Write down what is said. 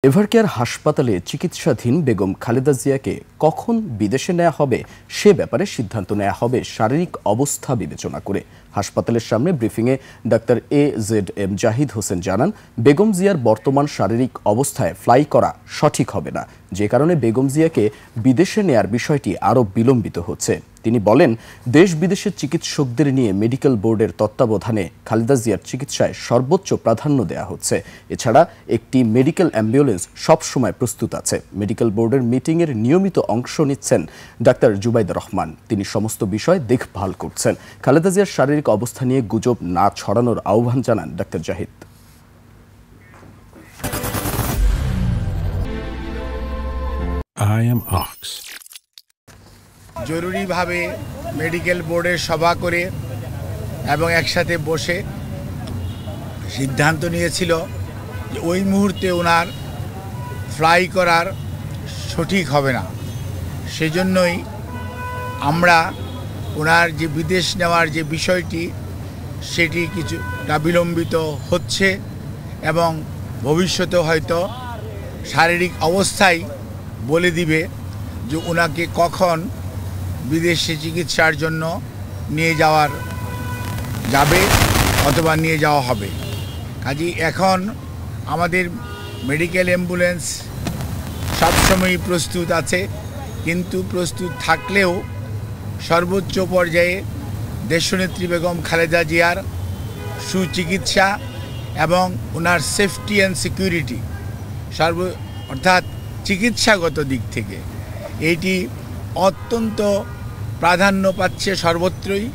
এভারকেয়ার হাসপাতালে চিকিৎসাধীন বেগম খালেদা জিয়াকে কখন বিদেশে নেওয়া হবে সে ব্যাপারে সিদ্ধান্ত নেওয়া হবে শারীরিক অবস্থা বিবেচনা করে। হাসপাতালের সামনে ব্রিফিংয়ে ডাক্তার AZM জাহিদ হোসেন জানান, বেগম জিয়ার বর্তমান শারীরিক অবস্থায় ফ্লাই করা সঠিক হবে না, যে কারণে বেগম জিয়াকে বিদেশে নেয়ার বিষয়টি আরও বিলম্বিত হচ্ছে। তিনি বলেন, দেশ বিদেশের চিকিৎসকদের নিয়ে মেডিকেল বোর্ডের তত্ত্বাবধানে খালেদা জিয়ার চিকিৎসায় সর্বোচ্চ প্রাধান্য দেওয়া হচ্ছে। এছাড়া একটি মেডিকেল অ্যাম্বুলেন্স সবসময় প্রস্তুত আছে। মেডিকেল বোর্ডের মিটিংয়ের নিয়মিত অংশ নিচ্ছেন ডাক্তার জুবাইদুর রহমান। তিনি সমস্ত বিষয় দেখভাল করছেন। খালেদা জিয়ার শারীরিক অবস্থা নিয়ে গুজব না ছড়ানোর আহ্বান জানান doctor Zahid. I am Ox. জরুরিভাবে মেডিকেল বোর্ডের সভা করে এবং একসাথে বসে সিদ্ধান্ত নিয়েছিল যে ওই মুহূর্তে ওনার ফ্লাই করার সঠিক হবে না। সেজন্যই আমরা ওনার যে বিদেশ নেওয়ার যে বিষয়টি সেটি কিছুটা বিলম্বিত হচ্ছে এবং ভবিষ্যতে হয়তো শারীরিক অবস্থায় বলে দিবে যে ওনাকে কখন বিদেশে চিকিৎসার জন্য নিয়ে যাবে অথবা নিয়ে যাওয়া হবে। কাজেই এখন আমাদের মেডিকেল অ্যাম্বুলেন্স সবসময়ই প্রস্তুত আছে, কিন্তু প্রস্তুত থাকলেও সর্বোচ্চ পর্যায়ে দেশনেত্রী বেগম খালেদা জিয়ার সুচিকিৎসা এবং ওনার সেফটি অ্যান্ড সিকিউরিটি অর্থাৎ চিকিৎসাগত দিক থেকে এইটি অত্যন্ত প্রাধান্য পাচ্ছে সর্বত্রই।